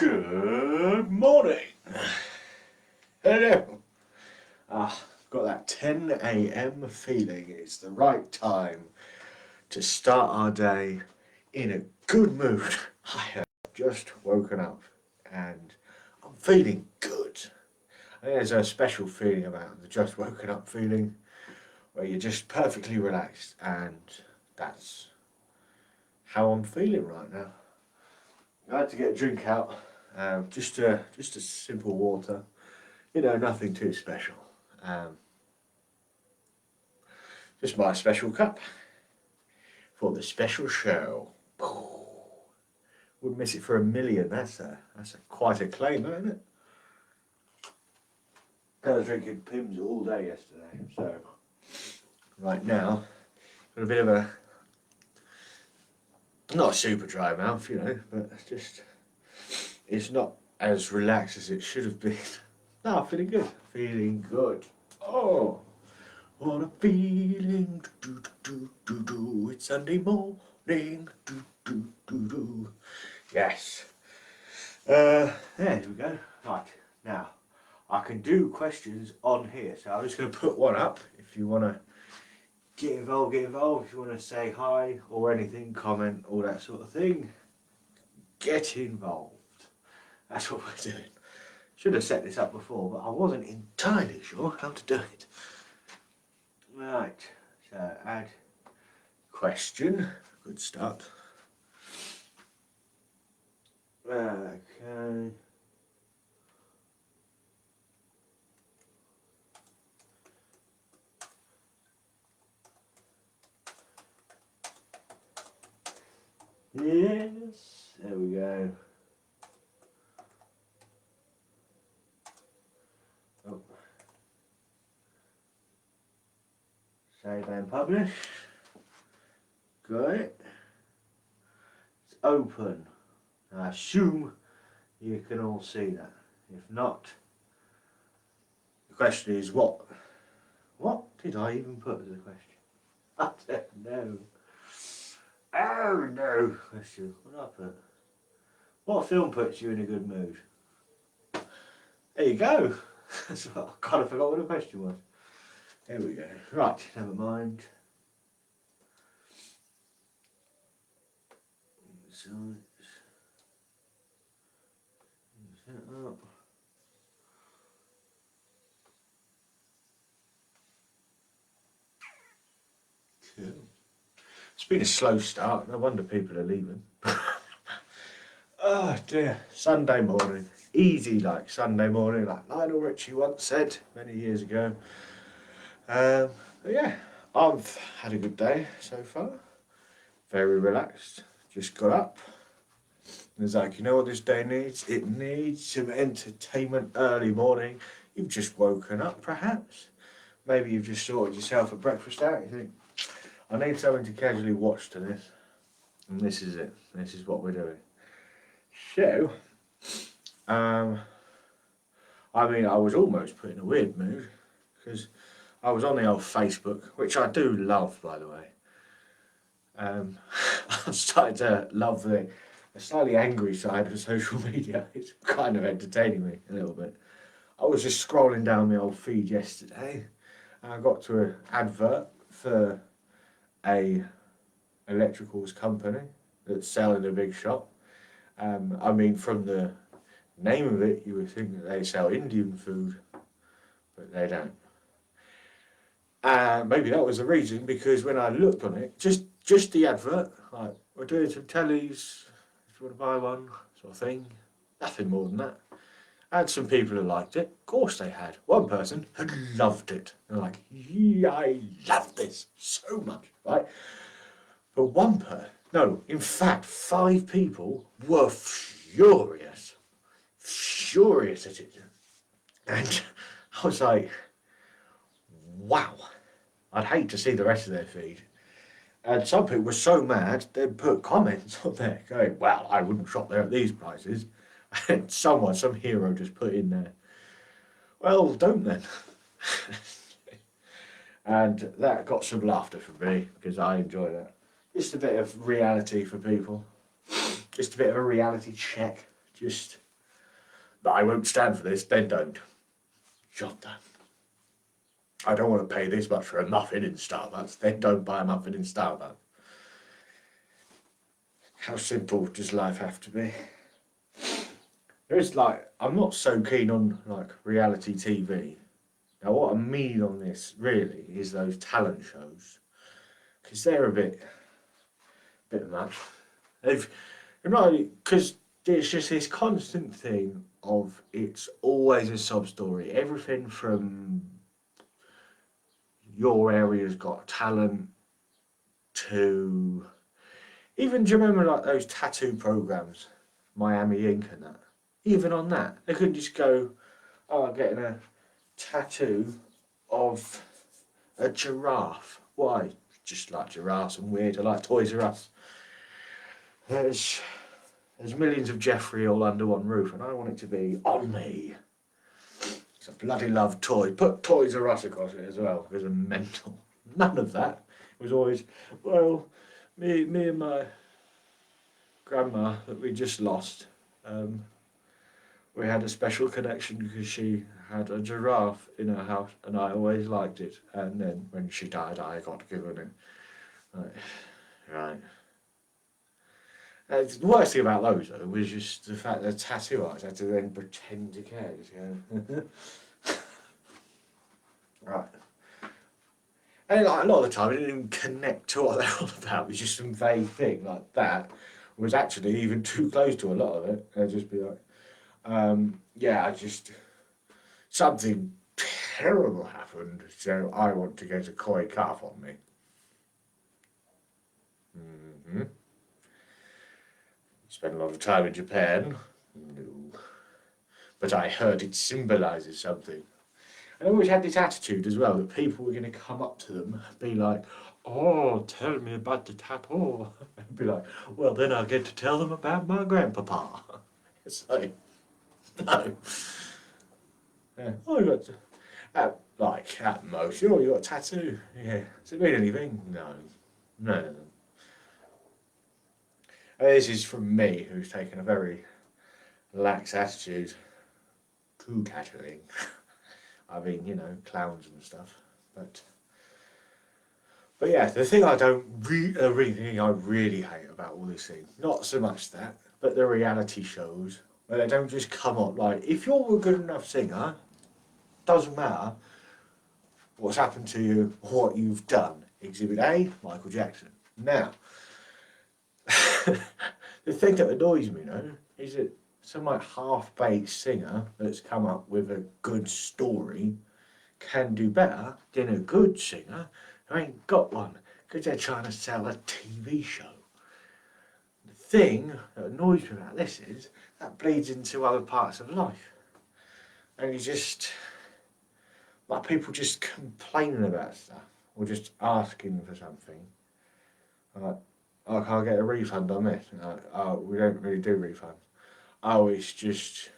Good morning. Hello. Got that 10 a.m. feeling. It's the right time to start our day in a good mood. I have just woken up and I'm feeling good. I think there's a special feeling about the just woken up feeling where you're just perfectly relaxed, and that's how I'm feeling right now. I had to get a drink out, just a simple water, nothing too special. Um, just my special cup for the special show. Wouldn't miss it for a million. That's quite a claim, isn't it? I was drinking Pimm's all day yesterday, so right now got a bit of a not a super dry mouth, but it's not as relaxed as it should have been. No, I'm feeling good. Feeling good. Oh, what a feeling. Do, do, do, do, do. It's Sunday morning. Do, do, do, do. Yes. There we go. Right, now, I can do questions on here. So I'm just going to put one up. If you want to get involved, get involved. If you want to say hi or anything, comment, all that sort of thing, get involved. That's what we're doing. Should have set this up before, but I wasn't entirely sure how to do it. Right, so add question. Good start. Okay. Yes, there we go. Oh. Save and publish. Got it. It's open. I assume you can all see that. If not, the question is what? What did I even put as a question? I don't know. Oh no! Question. What did I put? What film puts you in a good mood? There you go. That's what, I kind of forgot what the question was. There we go. Right, never mind. So set up. Cool. It's been a slow start. No wonder people are leaving. Oh dear. Sunday morning. Easy like Sunday morning, like Lionel Richie once said many years ago. But yeah, I've had a good day so far. Very relaxed. Just got up. And it's like, you know what this day needs? It needs some entertainment early morning. You've just woken up, perhaps. Maybe you've just sorted yourself a breakfast out. You think, I need something to casually watch to this. And this is it. This is what we're doing. So, I was almost put in a weird mood because I was on the old Facebook, which I do love, by the way. I've started to love the slightly angry side of social media. It's kind of entertaining me a little bit. I was just scrolling down my old feed yesterday and I got to an advert for a electricals company that's selling a big shop. From the name of it, you would think that they sell Indian food, but they don't. Maybe that was the reason, because when I looked on it, just the advert, like, we're doing some tellies, if you want to buy one, sort of thing. Nothing more than that. And some people who liked it. Of course they had. One person had loved it. They're like, yeah, I love this so much, right? But one person, no, in fact, 5 people were furious at it. And I was like, wow, I'd hate to see the rest of their feed. And some people were so mad, they'd put comments on there going, well, I wouldn't shop there at these prices. And some hero just put in there, well, don't then. And that got some laughter from me, because I enjoy that. Just a bit of reality for people. Just a bit of a reality check. Just But I won't stand for this, then don't. Job done. I don't want to pay this much for a muffin in Starbucks, then don't buy a muffin in Starbucks. How simple does life have to be? There's like, I'm not so keen on like reality TV. Now what I mean on this really is those talent shows. Because they're a bit much. They've, because there's just this constant thing of it's always a sob story. Everything from your area's got talent to even, do you remember like those tattoo programs, Miami Ink and that? Even on that, they couldn't just go, oh, I'm getting a tattoo of a giraffe. Why? Just like giraffes and weird. I like Toys R Us. There's millions of Jeffrey all under one roof, and I want it to be on me. It's a bloody love toy. Put Toys R Us across it as well, because I'm mental. None of that. It was always, well, me and my grandma that we just lost, we had a special connection because she had a giraffe in her house and I always liked it. And then when she died, I got given it. Right. The worst thing about those, though, was just the fact that tattoo artists had to then pretend to care. Right. And like, a lot of the time, it didn't even connect to what they're all about. It was just some vague thing like that was actually even too close to a lot of it. They'd just be like, something terrible happened, so I want to get a koi cut off on me. Mm-hmm. Spent a lot of time in Japan. No. But I heard it symbolises something. And I always had this attitude as well that people were going to come up to them and be like, oh, tell me about the tattoo. I'd be like, well, then I'll get to tell them about my grandpapa. It's like, no. Yeah. Oh, you got, like, at most, oh, you got a tattoo. Yeah. Does it mean anything? No. No. This is from me, who's taken a very lax attitude to tattooing. I mean, clowns and stuff. But yeah, the thing I don't really thing I really hate about all this thing, not so much that, but the reality shows where they don't just come on. Like, if you're a good enough singer, doesn't matter what's happened to you, what you've done. Exhibit A, Michael Jackson. Now, the thing that annoys me, is that some like half-baked singer that's come up with a good story can do better than a good singer who ain't got one because they're trying to sell a TV show. The thing that annoys me about this is that bleeds into other parts of life. And you just, like, people just complaining about stuff or just asking for something. Like, oh, can I get a refund on this? Like, oh, we don't really do refunds. Oh, it's just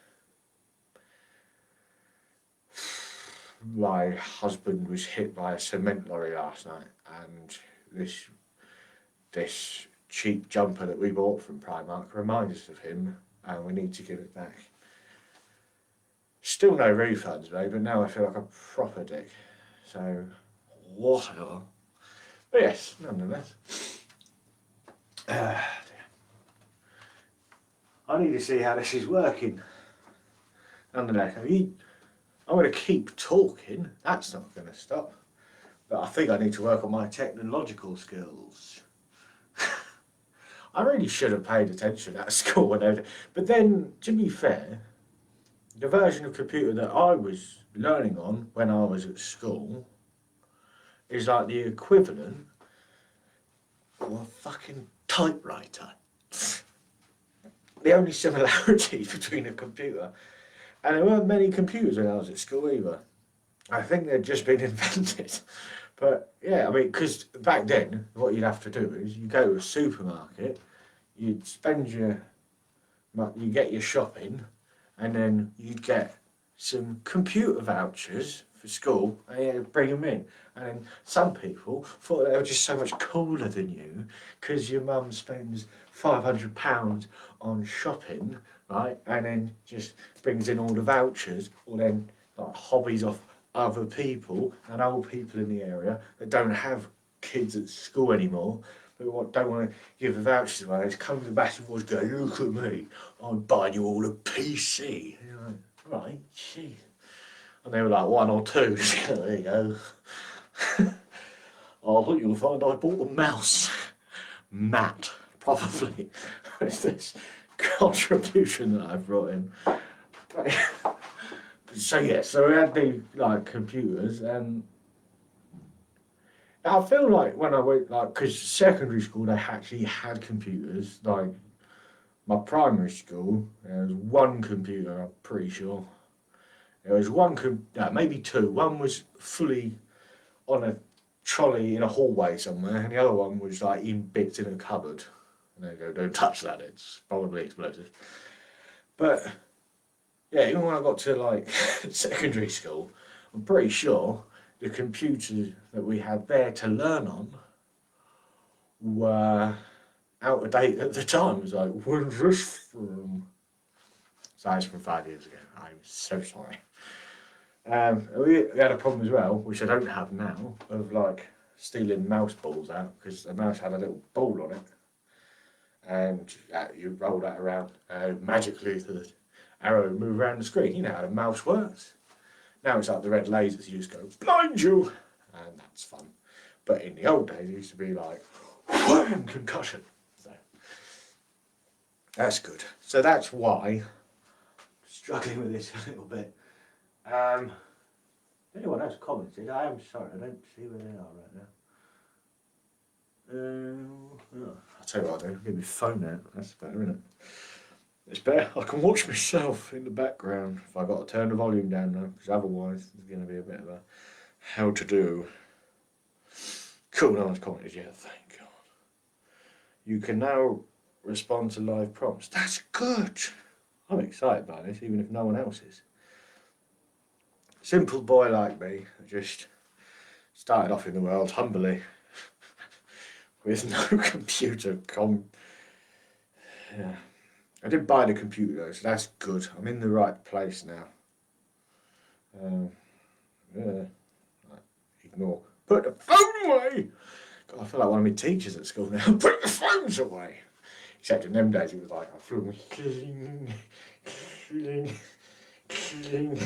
my husband was hit by a cement lorry last night, and this cheap jumper that we bought from Primark reminds us of him, and we need to give it back. Still no refunds, mate, but now I feel like a proper dick. So, whatever. But yes, nonetheless. I need to see how this is working. Nonetheless, I'm going to keep talking. That's not going to stop. But I think I need to work on my technological skills. I really should have paid attention at school. But then, to be fair, the version of computer that I was learning on when I was at school is like the equivalent of a fucking typewriter. The only similarity between a computer, and there weren't many computers when I was at school either. I think they'd just been invented. But yeah, I mean, because back then, what you'd have to do is you go to a supermarket, you get your shopping, and then you'd get some computer vouchers for school, and you'd bring them in. And then some people thought they were just so much cooler than you because your mum spends £500 on shopping right? And then just brings in all the vouchers, or then like hobbies off other people and old people in the area that don't have kids at school anymore, but don't want to give the vouchers away. It's come to the back and voice going, look at me, I'm buying you all a PC. And you're like, right, gee. And they were like one or two. There you go. Oh, I thought you'll find I bought a mouse. Matt, probably. It's this contribution that I've brought in. So yeah, so we had the like computers, and I feel like when I went like because secondary school they actually had computers. Like my primary school, there was one computer. I'm pretty sure there was one, maybe two. One was fully on a trolley in a hallway somewhere, and the other one was like in bits in a cupboard. And they go, don't touch that, it's probably explosive. But yeah, even when I got to like secondary school, I'm pretty sure the computers that we had there to learn on were out of date at the time. It was like, when's this from? So that's from 5 years ago. I'm so sorry. We had a problem as well, which I don't have now, of like stealing mouse balls out because the mouse had a little ball on it, and you roll that around, magically the arrow would move around the screen. You know how the mouse works. Now it's like the red lasers. You just go blind you, and that's fun. But in the old days, it used to be like wham, concussion. So that's good. So that's why I'm struggling with this a little bit. Anyone else commented? I am sorry, I don't see where they are right now. I'll tell you what I'll do, get my phone out, that's better, isn't it? It's better, I can watch myself in the background if I've got to turn the volume down now, because otherwise it's going to be a bit of a how to do. Cool, no one's commented yet, thank God. You can now respond to live prompts. That's good! I'm excited by this, even if no one else is. Simple boy like me, just started off in the world humbly with no computer. Yeah. I did buy the computer though, so that's good. I'm in the right place now. Yeah. Ignore. Put the phone away! God, I feel like one of my teachers at school now. Put the phones away! Except in them days it was like, I flew me cling, cling, cling.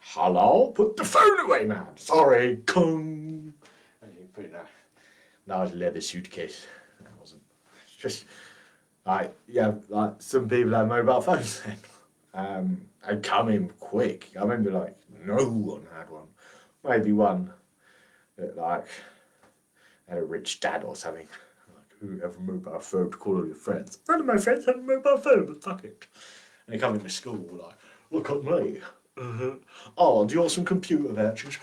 Hello? Put the phone away, man! Sorry, kung! And you put it in a large leather suitcase. That wasn't. It's just like, yeah, like some people had mobile phones then. They'd come in quick. I remember like no one had one. Maybe one that like had a rich dad or something. Like, who have a mobile phone to call all your friends? None of my friends have a mobile phone, but fuck it. And they come into school like, look at me. Oh, do you want some computer vouchers?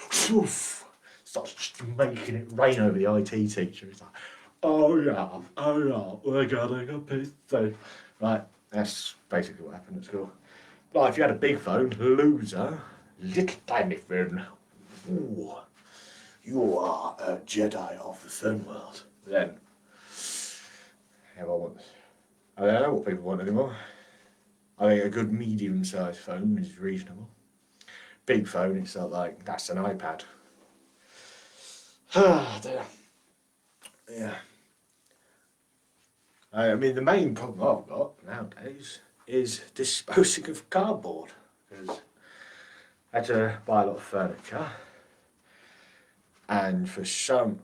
Starts just making it rain over the IT teacher. It's like, oh yeah, we're getting a PC. Right, that's basically what happened at school. Like, if you had a big phone, loser, little tiny phone, ooh, you are a Jedi of the phone world. Then, I don't know what people want anymore. I think a good medium-sized phone is reasonable. Big phone, it's not like, that's an iPad. Yeah. I mean, the main problem I've got nowadays is disposing of cardboard. Because I had to buy a lot of furniture. And for some,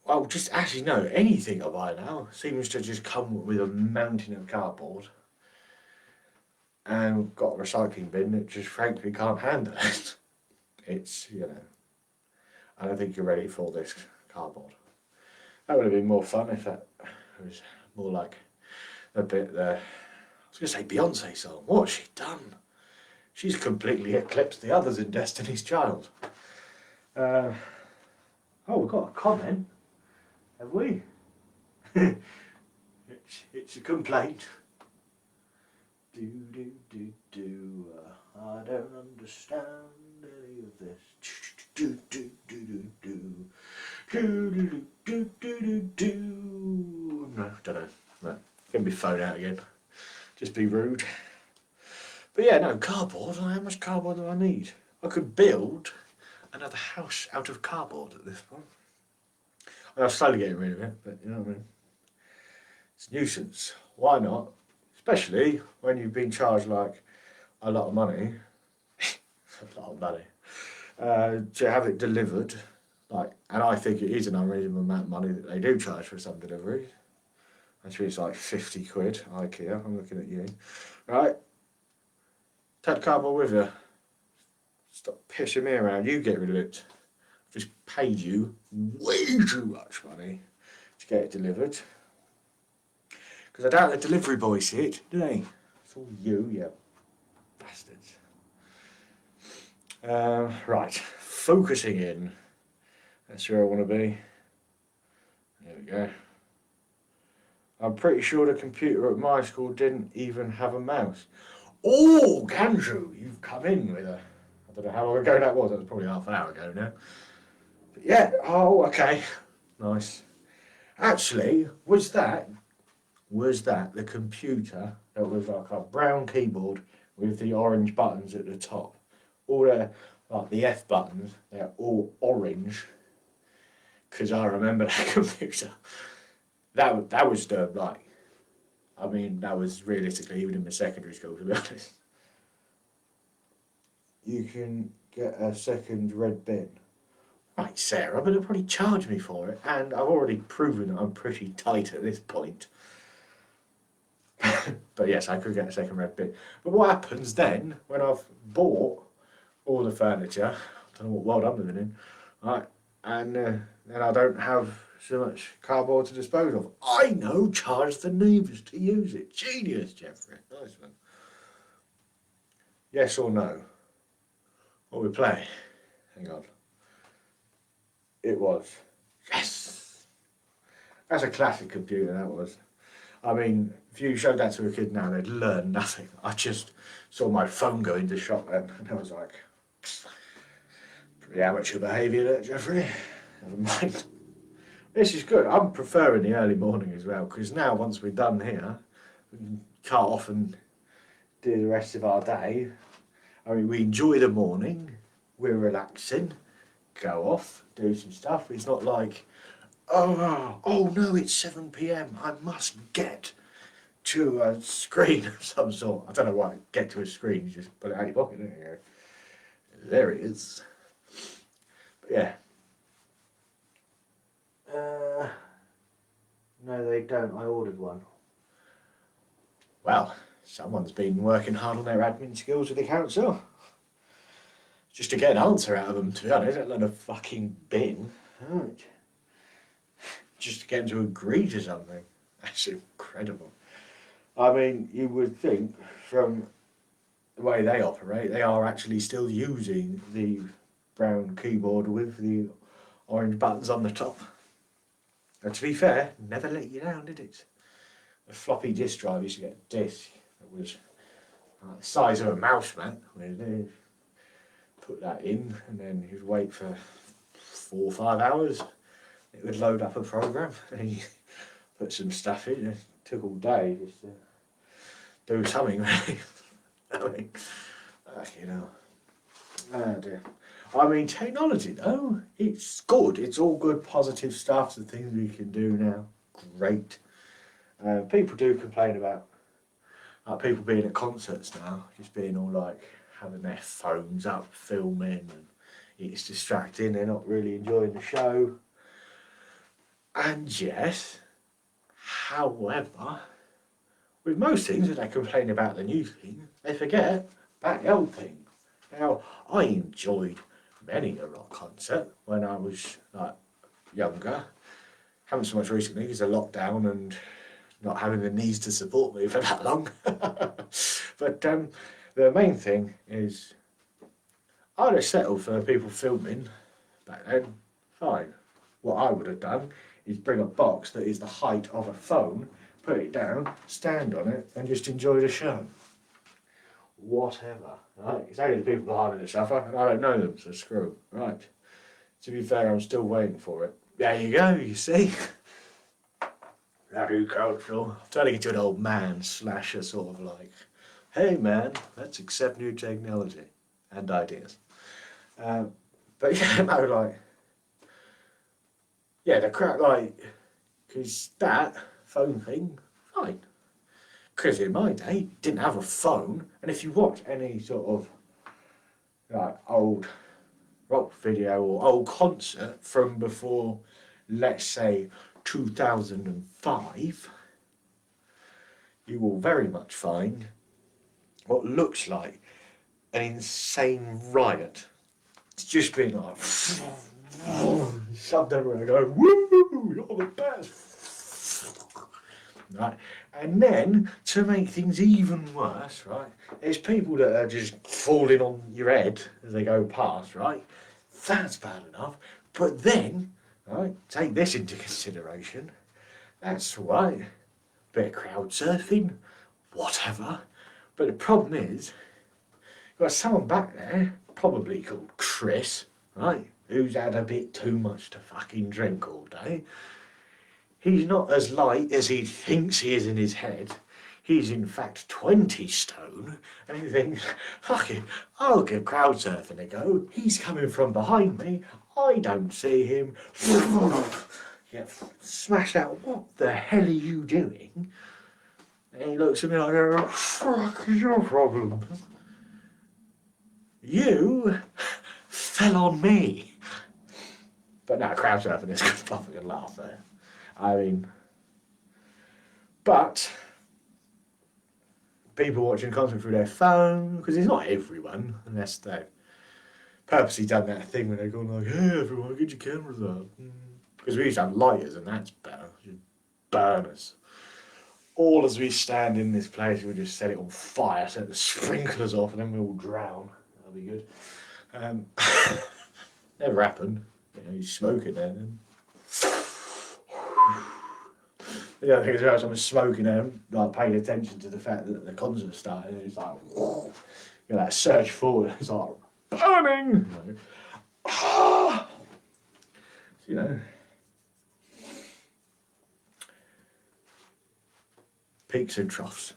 well, just actually no, anything I buy now seems to just come with a mountain of cardboard. And we've got a recycling bin that just frankly can't handle it. It's, I don't think you're ready for this cardboard. That would have been more fun if that was more like a bit I was going to say Beyonce song. What has she done? She's completely eclipsed the others in Destiny's Child. Oh, we've got a comment. Have we? it's a complaint. I don't understand any of this. No, don't know. No. Get my phone out again. Just be rude. But yeah, no, cardboard, like, how much cardboard do I need? I could build another house out of cardboard at this point. I'm slowly getting rid of it, but you know what I mean? It's a nuisance. Why not? Especially when you've been charged like a lot of money, a lot of money, to have it delivered. Like, and I think it is an unreasonable amount of money that they do charge for some delivery. Actually, it's like 50 quid, IKEA. I'm looking at you. Right? Take the cardboard with you. Stop pissing me around. You get rid of it. I've just paid you way too much money to get it delivered. Because I doubt the delivery boys see it, do they? It's all you bastards. Right, focusing in. That's where I want to be. There we go. I'm pretty sure the computer at my school didn't even have a mouse. Oh, Andrew, you've come in with a... I don't know how long ago that was. That was probably half an hour ago now. But yeah, oh, okay. Nice. Actually, was that the computer that was like a brown keyboard with the orange buttons at the top? All the, like the F buttons, they're all orange. Because I remember that computer. That was the, like, I mean, that was realistically, even in my secondary school, to be honest. You can get a second red bin. Right, Sarah, but they'll probably charge me for it, and I've already proven that I'm pretty tight at this point. But yes, I could get a second red bin. But what happens then, when I've bought all the furniture, I don't know what world I'm living in, right, and then I don't have so much cardboard to dispose of. I know, charge the neighbours to use it. Genius, Jeffrey. Nice one. Yes or no? What we play? Hang on. It was. Yes! That's a classic computer, that was. I mean, if you showed that to a kid now, they'd learn nothing. I just saw my phone go into shop then, and I was like, pretty amateur behaviour there, Jeffrey. Never mind. This is good. I'm preferring the early morning as well, because now, once we're done here, we can cut off and do the rest of our day. I mean, we enjoy the morning, we're relaxing, go off, do some stuff. It's not like, oh no, it's 7 p.m. I must get to a screen of some sort. I don't know why, get to a screen, you just put it out your pocket, don't you? There it is. But yeah. No, they don't. I ordered one. Well, someone's been working hard on their admin skills with the council. Just to get an answer out of them, to be honest, let alone a fucking bin. Right. Just to get them to agree to something. That's incredible. I mean, you would think from the way they operate, they are actually still using the brown keyboard with the orange buttons on the top. And to be fair, never let you down, did it? A floppy disk drive used to get a disk that was the size of a mouse mat. Put that in, and then you'd wait for 4 or 5 hours. It would load up a program, and you put some stuff in. It took all day just to do something, really. I mean, you know. Oh dear. I mean, technology, though, it's good. It's all good, positive stuff, the things we can do now. Great. People do complain about people being at concerts now, just being all like having their phones up, filming, and it's distracting. They're not really enjoying the show. And yes, however, with most things, if they complain about the new thing, they forget about the old thing. Now, I enjoyed many a rock concert when I was like younger. Haven't so much recently because of lockdown and not having the needs to support me for that long. But the main thing is I'd have settled for people filming back then. Fine. What I would have done is bring a box that is the height of a phone, put it down, stand on it, and just enjoy the show. Whatever. Right? It's only the people behind it that suffer, and I don't know them, so screw. Right. To be fair, I'm still waiting for it. There you go, you see. Very cultural. I'm turning into an old man / a sort of like Hey man, let's accept new technology and ideas. But yeah, no, like, yeah, the crap, like, because that phone thing, fine. Because in my day, you didn't have a phone, and if you watch any sort of like old rock video or old concert from before, let's say 2005, you will very much find what looks like an insane riot. It's just been like shoved everywhere, going, woo, you're the best. Right, and then to make things even worse, right, there's people that are just falling on your head as they go past, right? That's bad enough. But then, right, take this into consideration. That's right, bit of crowd surfing, whatever. But the problem is, you've got someone back there, probably called Chris, right, who's had a bit too much to fucking drink all day. He's not as light as he thinks he is in his head. He's in fact 20 stone, and he thinks, fuck it, I'll give crowd surfing a go. He's coming from behind me, I don't see him. Yeah, smash out, what the hell are you doing? And he looks at me like, oh, fuck is your problem? You fell on me. But no, crowd surfing is a fucking laugh there. I mean, but people watching content through their phone, because it's not everyone, unless they've purposely done that thing when they're going like, hey everyone, get your cameras up. Because we used to have lighters and that's better. Just burn us. All as we stand in this place, we just set it on fire, set the sprinklers off, and then we all drown. That'll be good. Never happened. You know, you smoke it then. The other thing is, I was smoking and like paying attention to the fact that the concert started, and it's like, you know, that surge forward, it's like burning. You know, peaks and troughs.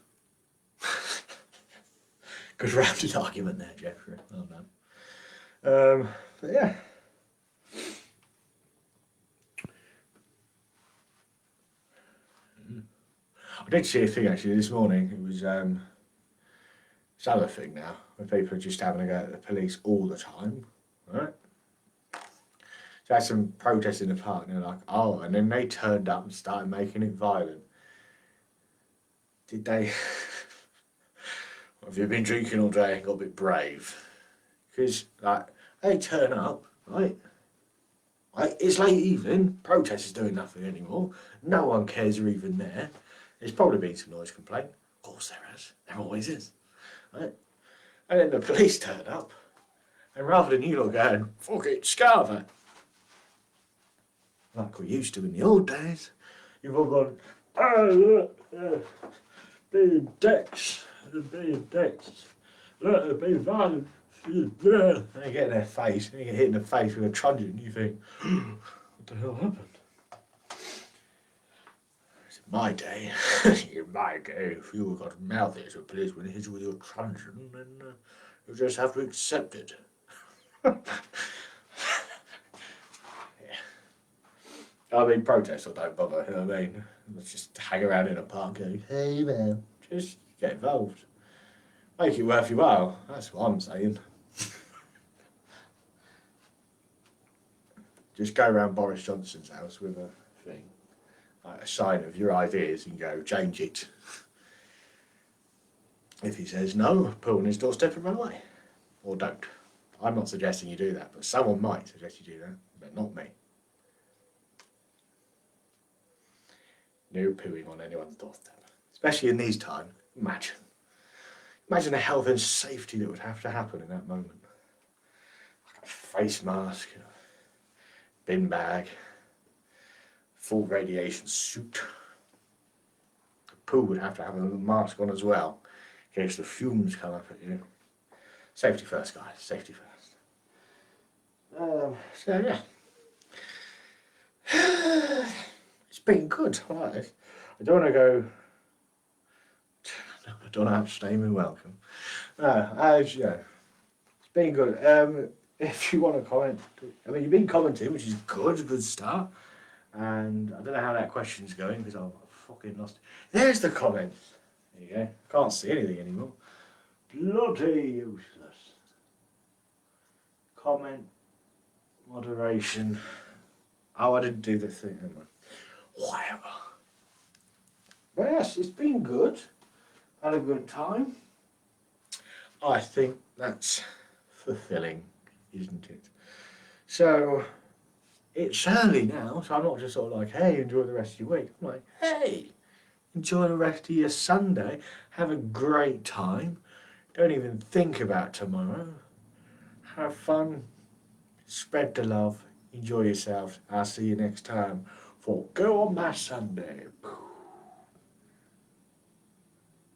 Good rounded argument there, Geoff. Well done. But yeah. I did see a thing actually this morning. It was this other thing now, where people are just having a go at the police all the time, right? So I had some protests in the park, and they're like, oh, and then they turned up and started making it violent. Did they? Have you been drinking all day and got a bit brave? Because like they turn up, right? Like, it's late evening, protest is doing nothing anymore. No one cares you're even there. There's probably been some noise complaint. Of course there has. There always is. Right? And then the police turn up, and rather than you lot going, fuck it, scarf it, like we used to in the old days, you've all gone, oh, look, being dicks, being dicks, look, they're being violent. And you get in their face, and you get hit in the face with a truncheon, and you think, what the hell happened? In my day, if you got mouthy as a policeman hit you with your truncheon, then you just have to accept it. Yeah. I mean, protest or don't bother, you know what I mean? Let's just hang around in a park going, hey man, just get involved. Make it worth your while, that's what I'm saying. Just go around Boris Johnson's house with a thing, like a sign of your ideas, and go, change it. If he says no, pull on his doorstep and run away. Or don't. I'm not suggesting you do that, but someone might suggest you do that, but not me. No pooing on anyone's doorstep. Especially in these times. Imagine the health and safety that would have to happen in that moment. Like a face mask, bin bag, full radiation suit. The poo would have to have a mask on as well, in case the fumes come up at you. Safety first, guys. Safety first. So yeah. It's been good. I don't want to go. I Don't outstay me welcome. No, as you know, it's been good. If you want to comment, I mean, you've been commenting, which is good start. And I don't know how that question's going because I've fucking lost it. There's the comment. There you go. Can't see anything anymore. Bloody useless. Comment, moderation. Oh, I didn't do the thing. Never mind. Whatever. But yes, it's been good. Had a good time. I think that's fulfilling, isn't it? So, it's early now, so I'm not just sort of like, hey, enjoy the rest of your week. I'm like, hey, enjoy the rest of your Sunday. Have a great time. Don't even think about tomorrow. Have fun. Spread the love. Enjoy yourself. I'll see you next time for Go On My Sunday.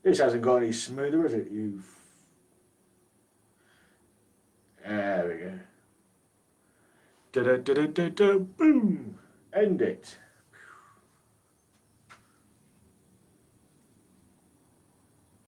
This hasn't got any smoother, has it? There we go. Da da da da da da. Boom. End it.